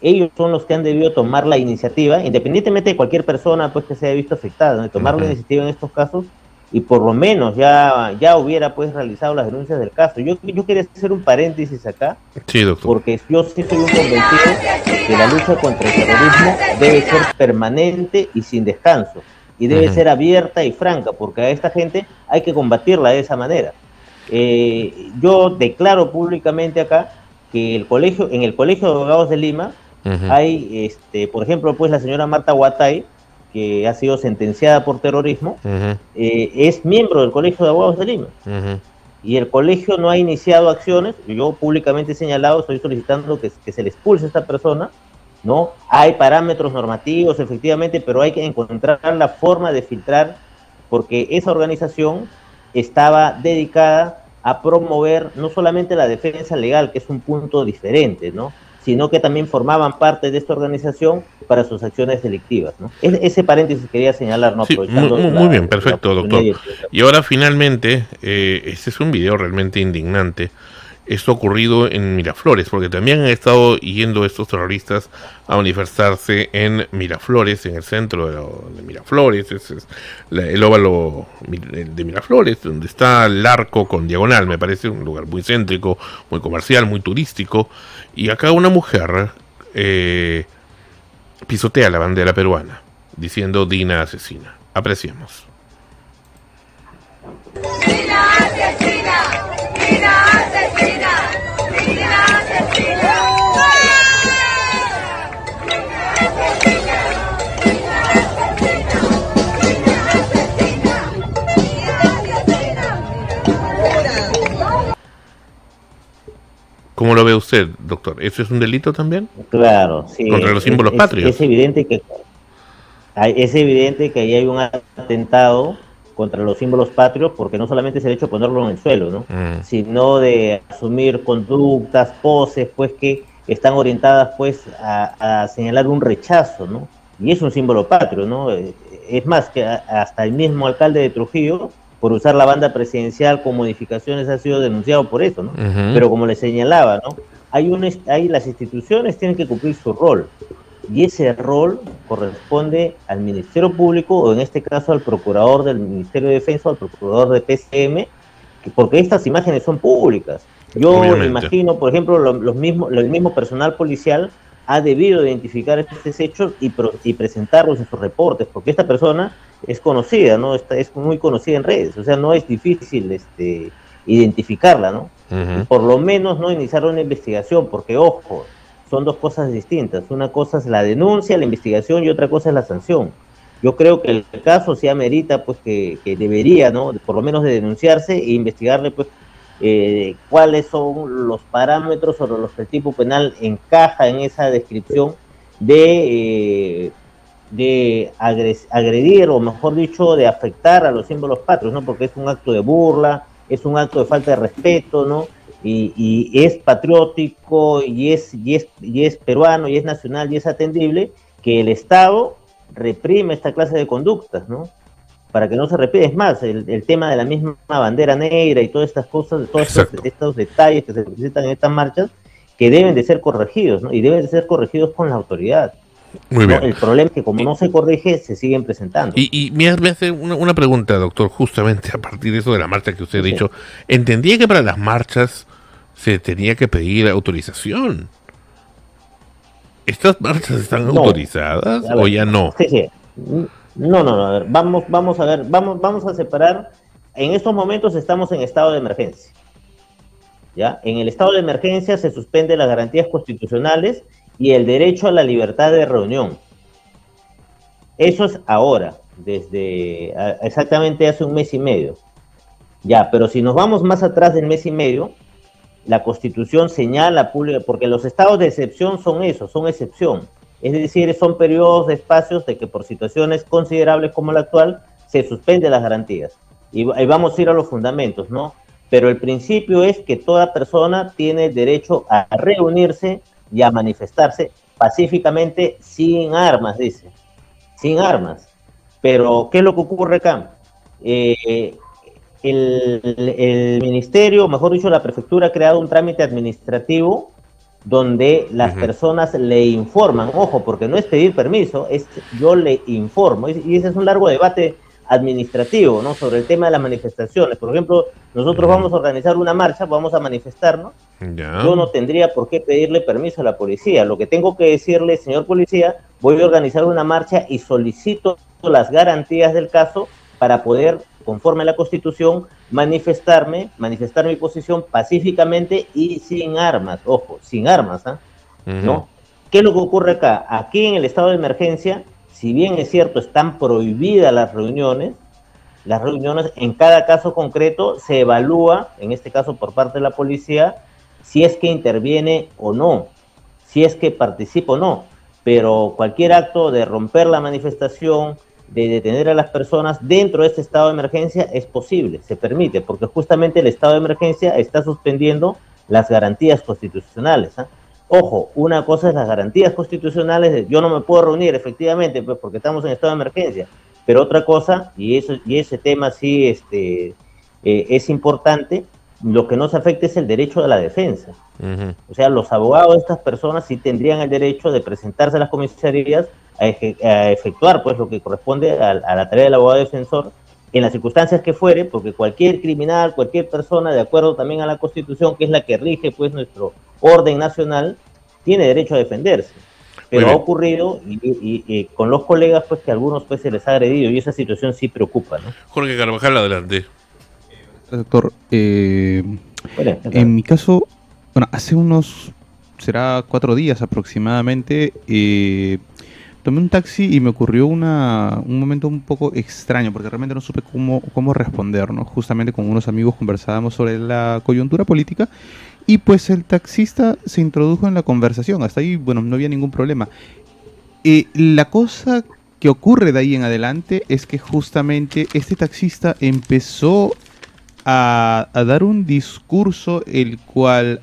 ellos son los que han debido tomar la iniciativa, independientemente de cualquier persona pues que se haya visto afectada, ¿no? De tomar la iniciativa en estos casos y por lo menos ya hubiera pues realizado las denuncias del caso. Yo quería hacer un paréntesis acá, sí, doctor, porque yo sí soy un convencido que la lucha contra el terrorismo debe ser permanente y sin descanso, y debe ser abierta y franca, porque a esta gente hay que combatirla de esa manera. Yo declaro públicamente acá que en el Colegio de Abogados de Lima hay, por ejemplo, pues la señora Marta Huatay, que ha sido sentenciada por terrorismo, es miembro del Colegio de Abogados de Lima. Y el colegio no ha iniciado acciones. Yo públicamente he señalado, estoy solicitando que se le expulse a esta persona, ¿no? Hay parámetros normativos, efectivamente, pero hay que encontrar la forma de filtrar, porque esa organización estaba dedicada a promover no solamente la defensa legal, que es un punto diferente, ¿no?, sino que también formaban parte de esta organización para sus acciones delictivas, ¿no? Ese paréntesis quería señalar, ¿no? Sí, muy bien, perfecto, doctor. Y ahora finalmente, este es un video realmente indignante. Esto ha ocurrido en Miraflores, porque también han estado yendo estos terroristas a manifestarse en Miraflores, en el centro de Miraflores. Ese es el óvalo de Miraflores, donde está el arco con diagonal, me parece un lugar muy céntrico, muy comercial, muy turístico. Y acá una mujer pisotea la bandera peruana, diciendo Dina asesina. Apreciemos. Dina asesina, Dina asesina, Dina asesina. ¿Cómo lo ve usted, doctor? ¿Eso es un delito también? Claro, sí. Contra los símbolos patrios. Es evidente que ahí hay un atentado contra los símbolos patrios, porque no solamente es el hecho de ponerlo en el suelo, ¿no? Sino de asumir conductas, poses, pues que están orientadas pues a señalar un rechazo, ¿no? Y es un símbolo patrio, ¿no? Es más, que hasta el mismo alcalde de Trujillo, por usar la banda presidencial con modificaciones, ha sido denunciado por eso, ¿no? Pero como le señalaba, ¿no? Las instituciones tienen que cumplir su rol, y ese rol corresponde al Ministerio Público, o en este caso al procurador del Ministerio de Defensa, al procurador de PCM, porque estas imágenes son públicas. Yo me imagino, por ejemplo, el mismo personal policial ha debido identificar estos hechos y presentarlos en sus reportes, porque esta persona es conocida, ¿no? Es muy conocida en redes, o sea, no es difícil identificarla, ¿no? Por lo menos no iniciar una investigación, porque, ojo, son dos cosas distintas. Una cosa es la denuncia, la investigación, y otra cosa es la sanción. Yo creo que el caso sí amerita, pues, que debería, ¿no?, por lo menos de denunciarse e investigarle, pues, cuáles son los parámetros sobre los que el tipo penal encaja en esa descripción de agredir, o mejor dicho, de afectar a los símbolos patrios, ¿no? Porque es un acto de burla, es un acto de falta de respeto, ¿no? Y es patriótico, y es peruano, y es nacional, y es atendible que el Estado reprime esta clase de conductas, ¿no? Para que no se repita. Es más, el tema de la misma bandera negra y todas estas cosas, todos estos detalles que se presentan en estas marchas, que deben de ser corregidos, ¿no? Y deben de ser corregidos con la autoridad. Muy bien. ¿No? El problema es que como no se corrige, se siguen presentando. Y me hace una pregunta, doctor, justamente a partir de eso de la marcha que usted ha dicho. Entendía que para las marchas se tenía que pedir autorización. ¿Estas marchas están autorizadas o ya no? Sí. No, a ver, vamos a ver, vamos a separar. En estos momentos estamos en estado de emergencia. ¿Ya? En el estado de emergencia se suspenden las garantías constitucionales y el derecho a la libertad de reunión. Eso es ahora, desde exactamente hace un mes y medio. Ya, pero si nos vamos más atrás del mes y medio, la Constitución señala pública, porque los estados de excepción son eso, son excepción. Es decir, son periodos de espacios de que por situaciones considerables como la actual se suspenden las garantías. Y vamos a ir a los fundamentos, ¿no? Pero el principio es que toda persona tiene el derecho a reunirse y a manifestarse pacíficamente sin armas, dice. Sin armas. Pero, ¿qué es lo que ocurre acá? El ministerio, mejor dicho, la prefectura ha creado un trámite administrativo donde las personas le informan, ojo, porque no es pedir permiso, es yo le informo, y ese es un largo debate administrativo, ¿no? Sobre el tema de las manifestaciones. Por ejemplo, nosotros vamos a organizar una marcha, vamos a manifestarnos. Yo no tendría por qué pedirle permiso a la policía. Lo que tengo que decirle, señor policía, voy a organizar una marcha y solicito las garantías del caso para poder, conforme a la Constitución, manifestar mi posición pacíficamente y sin armas. Ojo, sin armas, ¿no? ¿Qué es lo que ocurre acá? Aquí en el estado de emergencia, si bien es cierto, están prohibidas las reuniones en cada caso concreto se evalúa, en este caso por parte de la policía, si es que interviene o no, si es que participa o no, pero cualquier acto de romper la manifestación, de detener a las personas dentro de este estado de emergencia es posible, se permite, porque justamente el estado de emergencia está suspendiendo las garantías constitucionales. Ojo, una cosa es las garantías constitucionales, yo no me puedo reunir efectivamente, pues porque estamos en estado de emergencia, pero otra cosa, y ese tema sí es importante, lo que no se afecta es el derecho de la defensa. O sea, los abogados de estas personas sí tendrían el derecho de presentarse a las comisarías a efectuar pues lo que corresponde a la tarea del abogado defensor en las circunstancias que fuere, porque cualquier criminal, cualquier persona, de acuerdo también a la Constitución, que es la que rige pues nuestro orden nacional, tiene derecho a defenderse. Pero ha ocurrido y con los colegas pues que a algunos pues se les ha agredido y esa situación sí preocupa, ¿no? Jorge Carvajal, adelante. Doctor, en mi caso, bueno, hace será 4 días aproximadamente, tomé un taxi y me ocurrió un momento un poco extraño, porque realmente no supe cómo responder, ¿no? Justamente con unos amigos conversábamos sobre la coyuntura política y pues el taxista se introdujo en la conversación. Hasta ahí, bueno, no había ningún problema. La cosa que ocurre de ahí en adelante es que justamente este taxista empezó a dar un discurso el cual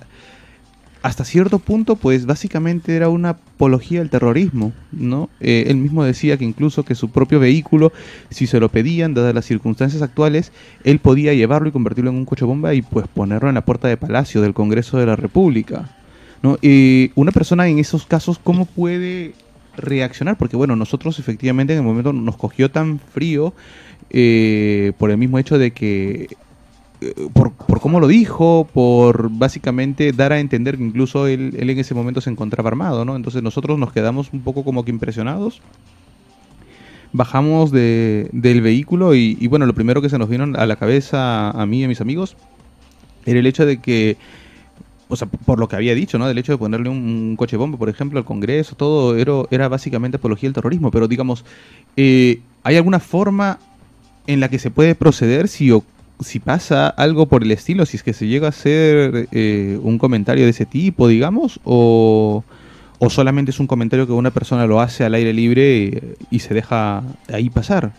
hasta cierto punto pues básicamente era una apología al terrorismo, ¿no? Él mismo decía que incluso que su propio vehículo, si se lo pedían, dadas las circunstancias actuales, él podía llevarlo y convertirlo en un coche bomba y pues ponerlo en la puerta de Palacio del Congreso de la República, ¿no? Una persona en esos casos, ¿cómo puede reaccionar? Porque bueno, nosotros efectivamente en el momento nos cogió tan frío por el mismo hecho de que por cómo lo dijo, por básicamente dar a entender que incluso él en ese momento se encontraba armado, ¿no? Entonces nosotros nos quedamos un poco como que impresionados, bajamos del vehículo y bueno, lo primero que se nos vino a la cabeza a mí y a mis amigos era el hecho de que, o sea, por lo que había dicho, ¿no? Del hecho de ponerle un coche bomba, por ejemplo, al Congreso, todo era básicamente apología al terrorismo, pero digamos, ¿hay alguna forma en la que se puede proceder si pasa algo por el estilo, si es que se llega a hacer un comentario de ese tipo, digamos, o solamente es un comentario que una persona lo hace al aire libre y se deja ahí pasar?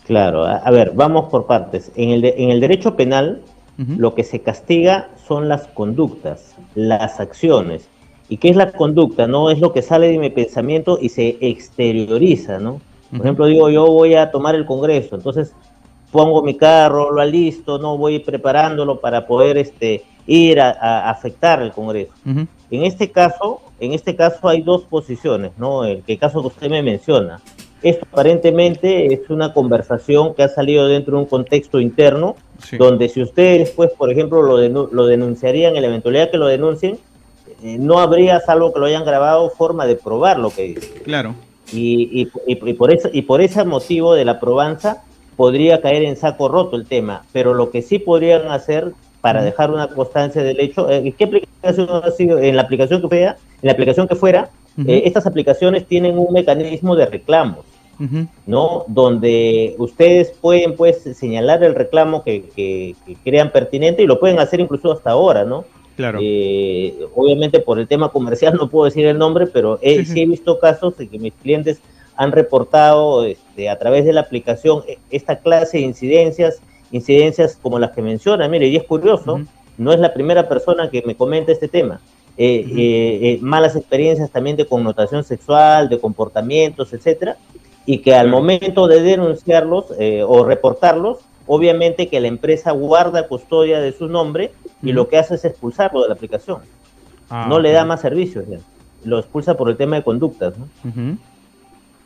Claro, a ver, vamos por partes. En el derecho penal, lo que se castiga son las conductas, las acciones. ¿Y qué es la conducta? No es lo que sale de mi pensamiento y se exterioriza, ¿no? Por ejemplo, digo, yo voy a tomar el Congreso, entonces pongo mi carro, lo alisto, no voy preparándolo para poder ir a afectar el Congreso. En este caso hay dos posiciones, ¿no? El caso que usted me menciona. Esto aparentemente es una conversación que ha salido dentro de un contexto interno, sí, donde si ustedes después, por ejemplo, lo denunciarían, en la eventualidad que lo denuncien, no habría, salvo que lo hayan grabado, forma de probar lo que dice. Claro. Y por ese motivo de la probanza podría caer en saco roto el tema, pero lo que sí podrían hacer para dejar una constancia del hecho, ¿qué aplicación ha sido? En la aplicación que fuera, estas aplicaciones tienen un mecanismo de reclamos, ¿no? Donde ustedes pueden pues señalar el reclamo que crean pertinente y lo pueden hacer incluso hasta ahora, ¿no? Claro. Obviamente por el tema comercial no puedo decir el nombre, pero sí he visto casos de que mis clientes han reportado a través de la aplicación esta clase de incidencias como las que menciona. Mire, y es curioso, no es la primera persona que me comenta este tema. Malas experiencias también de connotación sexual, de comportamientos, etcétera, y que al momento de denunciarlos o reportarlos, obviamente que la empresa guarda custodia de su nombre y lo que hace es expulsarlo de la aplicación. No le da más servicios, ya. Lo expulsa por el tema de conductas, ¿no?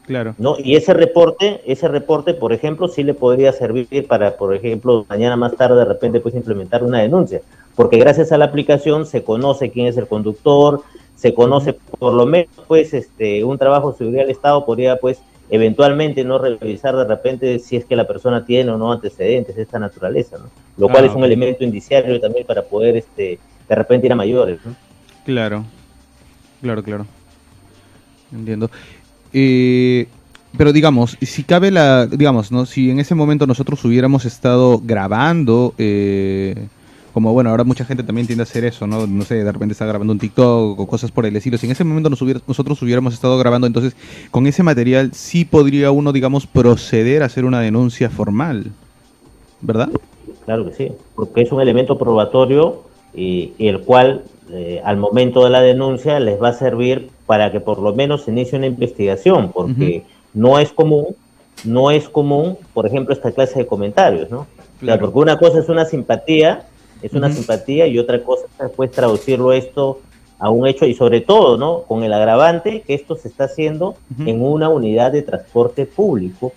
Claro. ¿No? Y ese reporte, por ejemplo, sí le podría servir para, por ejemplo, mañana más tarde de repente pues implementar una denuncia, porque gracias a la aplicación se conoce quién es el conductor, se conoce por lo menos pues un trabajo de seguridad del Estado podría pues eventualmente no revisar de repente si es que la persona tiene o no antecedentes de esta naturaleza, ¿no? Lo cual es un elemento indiciario también para poder de repente ir a mayores, ¿no? Claro. Entiendo. Pero digamos, si cabe digamos, ¿no? Si en ese momento nosotros hubiéramos estado grabando, como bueno, ahora mucha gente también tiende a hacer eso, ¿no? No sé, de repente está grabando un TikTok o cosas por el estilo. Si en ese momento nosotros hubiéramos estado grabando, entonces con ese material sí podría uno, digamos, proceder a hacer una denuncia formal, ¿verdad? Claro que sí, porque es un elemento probatorio y el cual al momento de la denuncia les va a servir para que por lo menos se inicie una investigación, porque no es común, por ejemplo, esta clase de comentarios, ¿no? Claro. O sea, porque una cosa es una simpatía, y otra cosa es pues traducirlo esto a un hecho, y sobre todo, ¿no? Con el agravante que esto se está haciendo en una unidad de transporte público.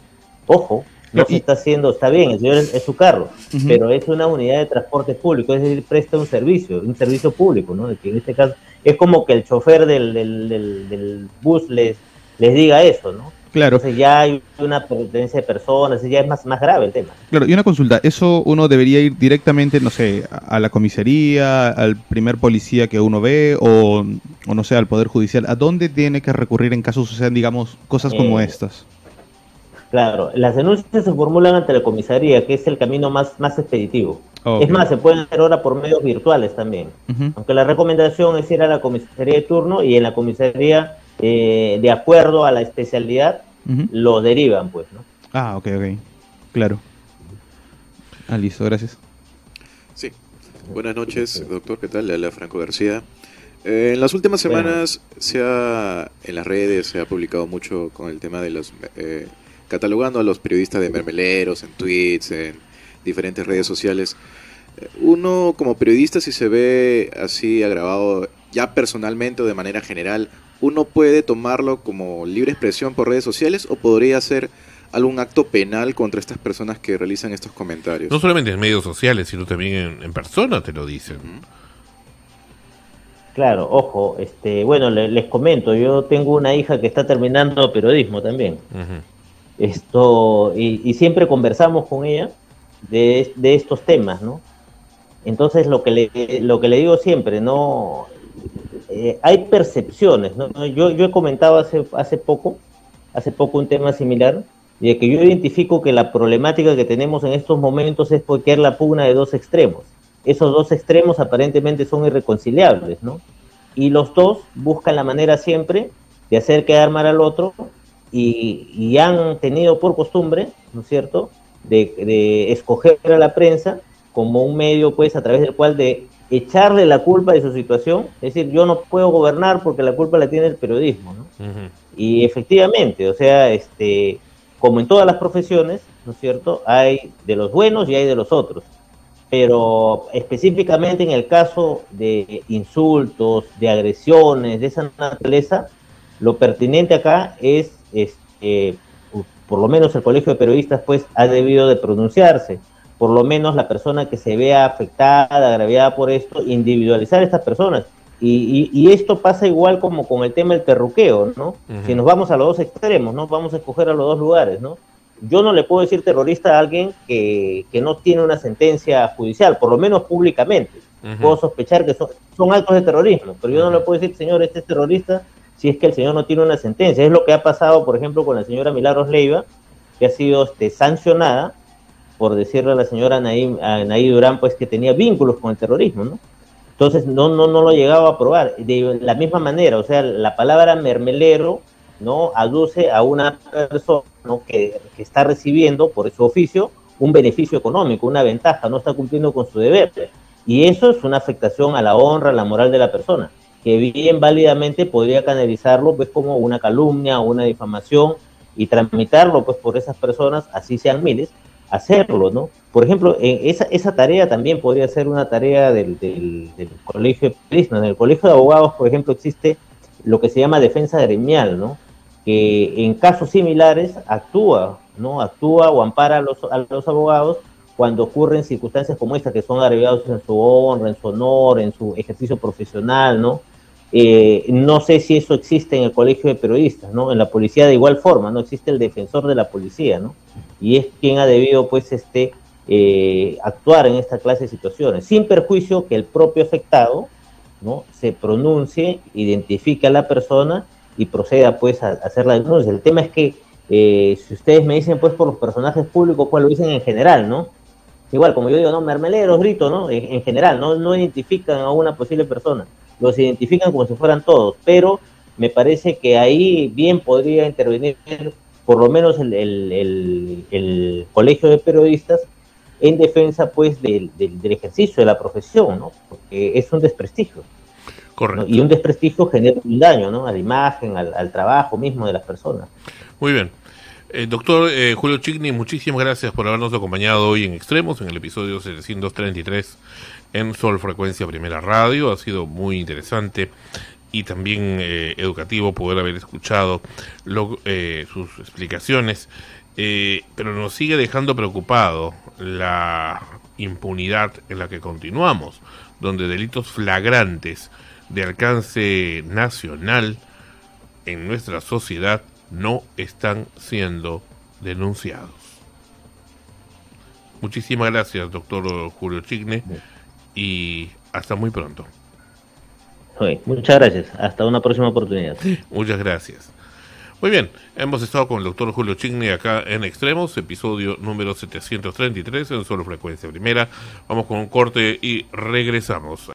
Ojo, no se está haciendo, está bien, el señor es su carro, pero es una unidad de transporte público, es decir, presta un servicio público, ¿no? Que en este caso es como que el chofer del bus les diga eso, ¿no? Claro. Entonces ya hay una pertenencia de personas, ya es más grave el tema. Claro, y una consulta, ¿eso uno debería ir directamente, no sé, a la comisaría, al primer policía que uno ve, o no sé, al Poder Judicial? ¿A dónde tiene que recurrir en caso sucedan, digamos, cosas como estas? Claro, las denuncias se formulan ante la comisaría, que es el camino más expeditivo. Okay. Es más, se pueden hacer ahora por medios virtuales también. Aunque la recomendación es ir a la comisaría de turno, y en la comisaría, de acuerdo a la especialidad, lo derivan, pues, ¿no? Ok. Claro. Listo, gracias. Sí. Buenas noches, doctor. ¿Qué tal? Le habla Franco García. En las últimas semanas en las redes se ha publicado mucho con el tema de los catalogando a los periodistas de mermeleros en tweets, en diferentes redes sociales. Uno como periodista, si se ve así agravado ya personalmente o de manera general, ¿uno puede tomarlo como libre expresión por redes sociales o podría ser algún acto penal contra estas personas que realizan estos comentarios? No solamente en medios sociales, sino también en persona te lo dicen. Claro, ojo, bueno, les comento, yo tengo una hija que está terminando periodismo también. Y siempre conversamos con ella de estos temas, ¿no? Entonces lo que le digo siempre, ¿no? Hay percepciones, ¿no? Yo he comentado hace poco un tema similar, de que yo identifico que la problemática que tenemos en estos momentos es porque es la pugna de dos extremos. Esos dos extremos aparentemente son irreconciliables, ¿no? Y los dos buscan la manera siempre de hacer quedar mal al otro, y han tenido por costumbre, ¿no es cierto?, de escoger a la prensa como un medio, pues, a través del cual de echarle la culpa de su situación, es decir, yo no puedo gobernar porque la culpa la tiene el periodismo, ¿no? Y efectivamente, o sea, como en todas las profesiones, ¿no es cierto?, hay de los buenos y hay de los otros, pero específicamente en el caso de insultos, de agresiones, de esa naturaleza, lo pertinente acá es, por lo menos el Colegio de Periodistas, pues, ha debido de pronunciarse. Por lo menos la persona que se vea afectada, agraviada por esto, individualizar a estas personas. Y esto pasa igual como con el tema del terruqueo, ¿no? Si nos vamos a los dos extremos, ¿no? Vamos a escoger a los dos lugares, ¿no? Yo no le puedo decir terrorista a alguien que no tiene una sentencia judicial, por lo menos públicamente. Puedo sospechar que son actos de terrorismo, pero yo no le puedo decir, señor, este es terrorista, si es que el señor no tiene una sentencia. Es lo que ha pasado, por ejemplo, con la señora Milagros Leiva, que ha sido sancionada por decirle a la señora Anaí Durán, pues, que tenía vínculos con el terrorismo, ¿no? Entonces no lo llegaba a probar. De la misma manera, o sea, la palabra mermelero, ¿no?, aduce a una persona, ¿no?, que está recibiendo por su oficio un beneficio económico, una ventaja, no está cumpliendo con su deber. Y eso es una afectación a la honra, a la moral de la persona, que bien válidamente podría canalizarlo, pues, como una calumnia o una difamación, y tramitarlo, pues, por esas personas, así sean miles, hacerlo, ¿no? Por ejemplo, esa tarea también podría ser una tarea del Colegio de Periodistas. En el Colegio de Abogados, por ejemplo, existe lo que se llama defensa gremial, ¿no?, que en casos similares actúa o ampara a los abogados cuando ocurren circunstancias como esta, que son agregados en su honra, en su honor, en su ejercicio profesional, ¿no? No sé si eso existe en el Colegio de Periodistas, ¿no? En la policía de igual forma, ¿no? Existe el defensor de la policía, ¿no? Y es quien ha debido, pues, actuar en esta clase de situaciones, sin perjuicio que el propio afectado, ¿no?, se pronuncie, identifique a la persona y proceda, pues, a hacer la denuncia. El tema es que, si ustedes me dicen, pues, por los personajes públicos, pues lo dicen en general, ¿no? Igual, como yo digo, ¿no? Mermeleros, Brito, ¿no? En general, no identifican a una posible persona, los identifican como si fueran todos, pero me parece que ahí bien podría intervenir por lo menos el Colegio de Periodistas en defensa, pues, del ejercicio de la profesión, ¿no? Porque es un desprestigio. Correcto. ¿No? Y un desprestigio genera un daño, ¿no?, a la imagen, al trabajo mismo de las personas. Muy bien. Doctor Julio Chicni, muchísimas gracias por habernos acompañado hoy en Extremos, en el episodio 733 en Sol Frecuencia Primera Radio. Ha sido muy interesante y también educativo poder haber escuchado sus explicaciones, pero nos sigue dejando preocupado la impunidad en la que continuamos, donde delitos flagrantes de alcance nacional en nuestra sociedad no están siendo denunciados. Muchísimas gracias, doctor Julio Chicni, y hasta muy pronto. Muchas gracias, hasta una próxima oportunidad. Muchas gracias. Muy bien, hemos estado con el doctor Julio Chicni acá en Extremos, episodio número 733 en Solo Frecuencia Primera. Vamos con un corte y regresamos.